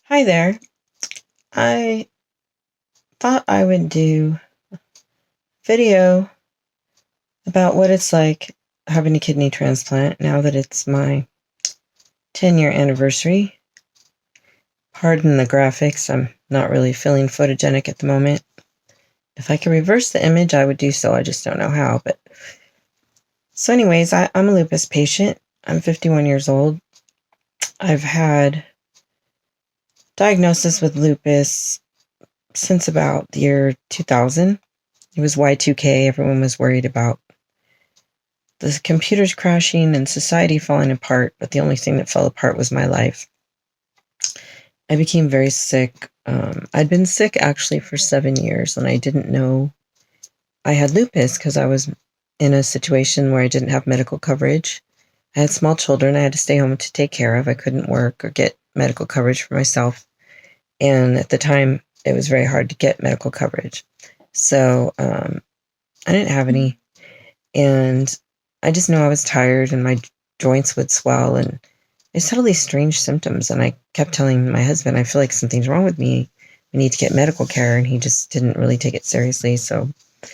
Hi there. I thought I would do a video about what it's like having a kidney transplant now that it's my 10-year anniversary. Pardon the graphics, I'm not really feeling photogenic at the moment. If I could reverse the image, I would do so. I just don't know how. So anyways, I'm a lupus patient. I'm 51 years old. I've had diagnosis with lupus since about the year 2000. It was Y2K. Everyone was worried about the computers crashing and society falling apart, but the only thing that fell apart was my life. I became very sick. I'd been sick actually for 7 years, and I didn't know I had lupus because I was in a situation where I didn't have medical coverage. I had small children I had to stay home to take care of. I couldn't work or get medical coverage for myself. And at the time, it was very hard to get medical coverage. So I didn't have any. And I just know I was tired and my joints would swell, and I just had all these strange symptoms. And I kept telling my husband, I feel like something's wrong with me. We need to get medical care. And he just didn't really take it seriously. So it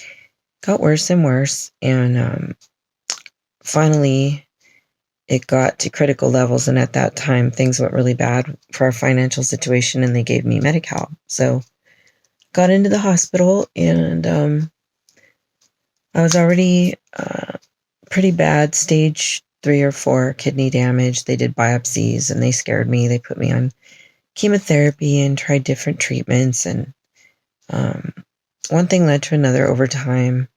got worse and worse. And finally, it got to critical levels. And at that time, things went really bad for our financial situation, and they gave me Medi-Cal. So got into the hospital, and I was already pretty bad, stage 3 or 4 kidney damage. They did biopsies and they scared me. They put me on chemotherapy and tried different treatments. And one thing led to another over time.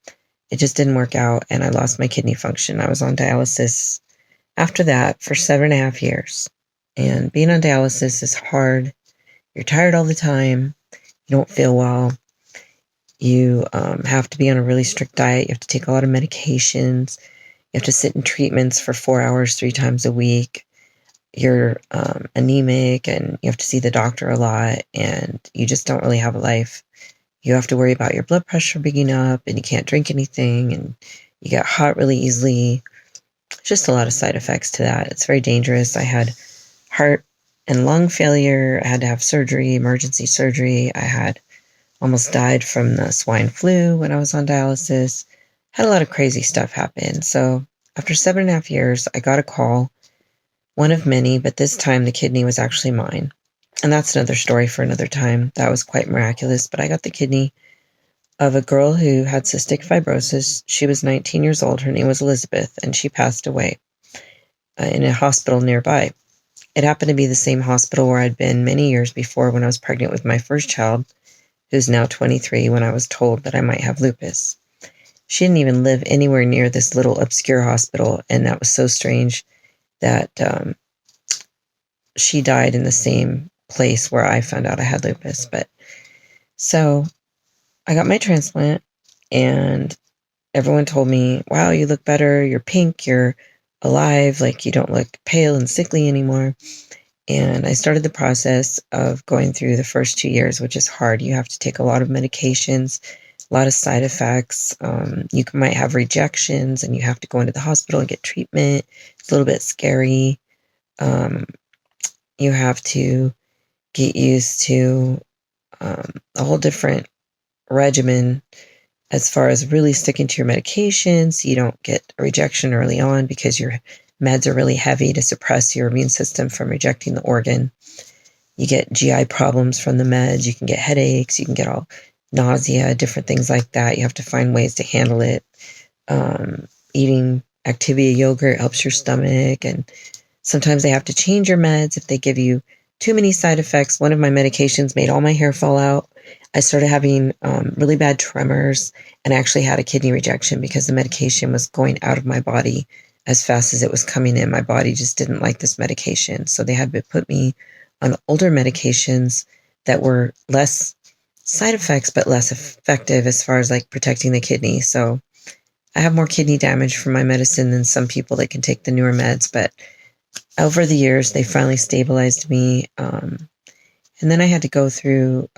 It just didn't work out, and I lost my kidney function. I was on dialysis after that for 7.5 years. And being on dialysis is hard. You're tired all the time. You don't feel well. You have to be on a really strict diet. You have to take a lot of medications. You have to sit in treatments for 4 hours 3 times a week. You're anemic, and you have to see the doctor a lot, and you just don't really have a life. You have to worry about your blood pressure being up, and you can't drink anything, and you get hot really easily. Just a lot of side effects to that. It's very dangerous. I had heart and lung failure. I had to have surgery, emergency surgery. I had almost died from the swine flu when I was on dialysis. Had a lot of crazy stuff happen. So after 7.5 years, I got a call, one of many, but this time the kidney was actually mine. And that's another story for another time. That was quite miraculous, but I got the kidney of a girl who had cystic fibrosis. She was 19 years old. Her name was Elizabeth, and she passed away in a hospital nearby. It happened to be the same hospital where I'd been many years before when I was pregnant with my first child, who's now 23, when I was told that I might have lupus. She didn't even live anywhere near this little obscure hospital, and that was so strange that she died in the same place where I found out I had lupus. But so I got my transplant, and everyone told me, wow, you look better, you're pink, you're alive, like you don't look pale and sickly anymore. And I started the process of going through the first 2 years, which is hard. You have to take a lot of medications, a lot of side effects. You might have rejections, and you have to go into the hospital and get treatment. It's a little bit scary. You have to get used to a whole different regimen as far as really sticking to your medications. You don't get a rejection early on because your meds are really heavy to suppress your immune system from rejecting the organ. You get GI problems from the meds. You can get headaches. You can get all nausea, different things like that. You have to find ways to handle it. Eating Activia yogurt helps your stomach, and sometimes they have to change your meds if they give you too many side effects. One of my medications made all my hair fall out. I started having really bad tremors, and I actually had a kidney rejection because the medication was going out of my body as fast as it was coming in. My body just didn't like this medication. So they had to put me on older medications that were less side effects, but less effective as far as like protecting the kidney. So I have more kidney damage from my medicine than some people that can take the newer meds. But over the years, they finally stabilized me. And then I had to go through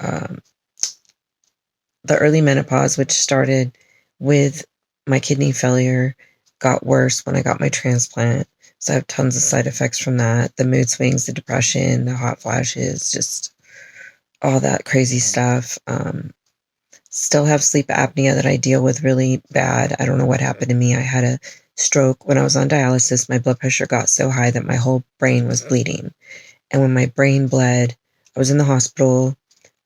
the early menopause, which started with my kidney failure, got worse when I got my transplant. So I have tons of side effects from that. The mood swings, the depression, the hot flashes, just all that crazy stuff. Still have sleep apnea that I deal with really bad. I don't know what happened to me. I had a stroke when I was on dialysis. My blood pressure got so high that my whole brain was bleeding. And when my brain bled, I was in the hospital.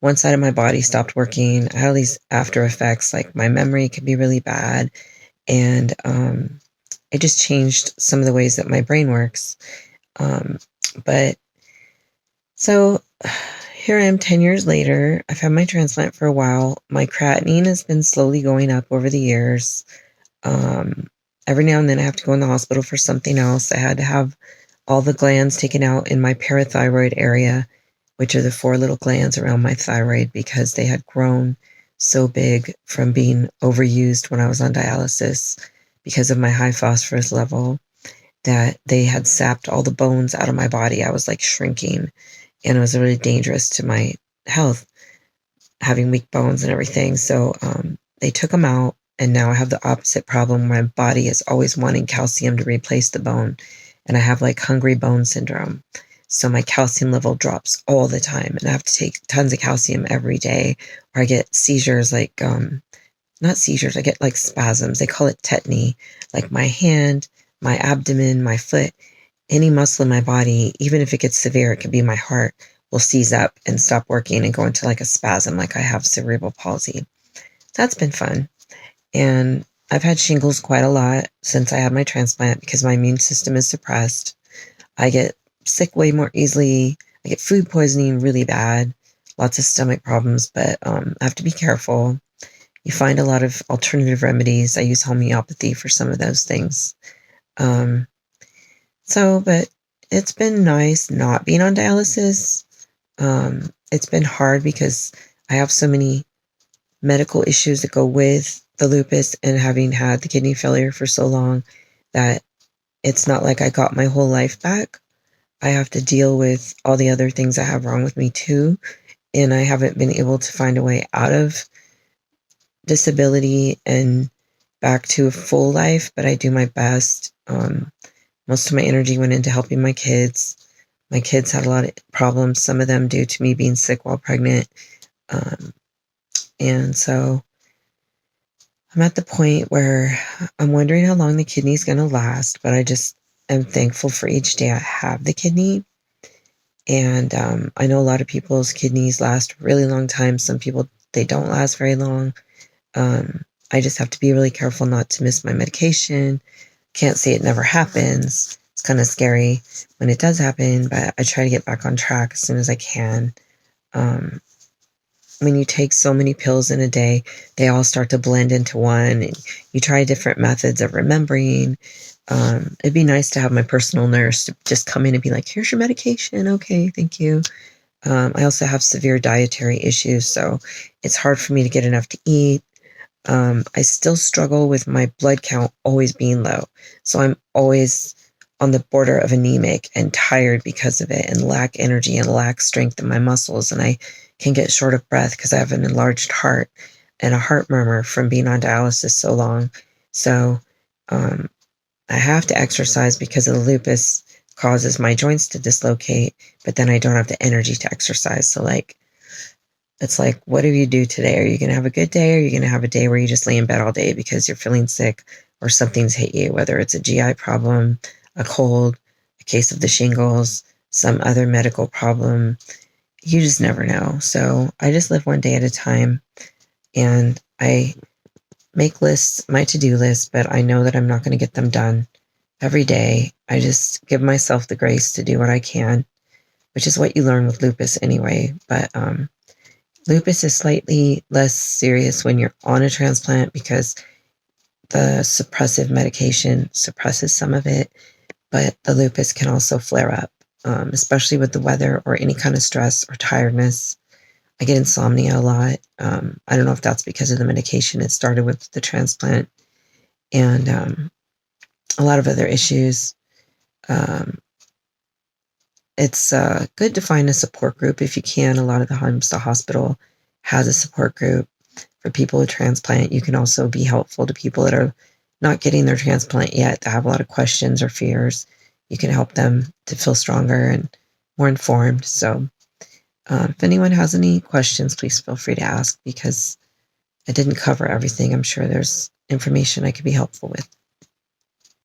One side of my body stopped working. I had all these after effects, like my memory could be really bad. And it just changed some of the ways that my brain works. But so here I am 10 years later. I've had my transplant for a while. My creatinine has been slowly going up over the years. Every now and then I have to go in the hospital for something else. I had to have all the glands taken out in my parathyroid area, which are the 4 little glands around my thyroid, because they had grown so big from being overused when I was on dialysis because of my high phosphorus level, that they had sapped all the bones out of my body. I was like shrinking, and it was really dangerous to my health, having weak bones and everything. So they took them out, and now I have the opposite problem. My body is always wanting calcium to replace the bone, and I have like hungry bone syndrome. So my calcium level drops all the time, and I have to take tons of calcium every day, or I get seizures, like not seizures, I get like spasms. They call it tetany. Like my hand, my abdomen, my foot, any muscle in my body, even if it gets severe, it could be my heart, will seize up and stop working and go into like a spasm, like I have cerebral palsy. That's been fun. And I've had shingles quite a lot since I had my transplant because my immune system is suppressed. I get sick way more easily. I get food poisoning really bad, lots of stomach problems, but I have to be careful. You find a lot of alternative remedies. I use homeopathy for some of those things. But it's been nice not being on dialysis. It's been hard because I have so many medical issues that go with the lupus, and having had the kidney failure for so long, that it's not like I got my whole life back. I have to deal with all the other things I have wrong with me too. And I haven't been able to find a way out of disability and back to a full life, but I do my best. Most of my energy went into helping my kids. My kids had a lot of problems, some of them due to me being sick while pregnant. And so I'm at the point where I'm wondering how long the kidney's going to last, but I just am thankful for each day I have the kidney. And I know a lot of people's kidneys last a really long time. Some people, they don't last very long. I just have to be really careful not to miss my medication. Can't say it never happens. It's kind of scary when it does happen, but I try to get back on track as soon as I can. When you take so many pills in a day, they all start to blend into one, and you try different methods of remembering. It'd be nice to have my personal nurse to just come in and be like, here's your medication. Okay, thank you. I also have severe dietary issues, so it's hard for me to get enough to eat. I still struggle with my blood count always being low. So I'm always on the border of anemic and tired because of it, and lack energy and lack strength in my muscles. And I can get short of breath because I have an enlarged heart and a heart murmur from being on dialysis so long. So I have to exercise because of the lupus causes my joints to dislocate, but then I don't have the energy to exercise. So it's like, what do you do today? Are you going to have a good day? Or are you going to have a day where you just lay in bed all day because you're feeling sick or something's hit you, whether it's a GI problem, a cold, a case of the shingles, some other medical problem? You just never know. So I just live one day at a time, and I make lists, my to-do list, but I know that I'm not going to get them done every day. I just give myself the grace to do what I can, which is what you learn with lupus anyway. But lupus is slightly less serious when you're on a transplant because the suppressive medication suppresses some of it, but the lupus can also flare up, especially with the weather or any kind of stress or tiredness. I get insomnia a lot. I don't know if that's because of the medication. It started with the transplant, and a lot of other issues. It's good to find a support group if you can. A lot of the times the hospital has a support group for people with transplant. You can also be helpful to people that are not getting their transplant yet, that have a lot of questions or fears. you can help them to feel stronger and more informed. So if anyone has any questions, please feel free to ask, because I didn't cover everything. I'm sure there's information I could be helpful with.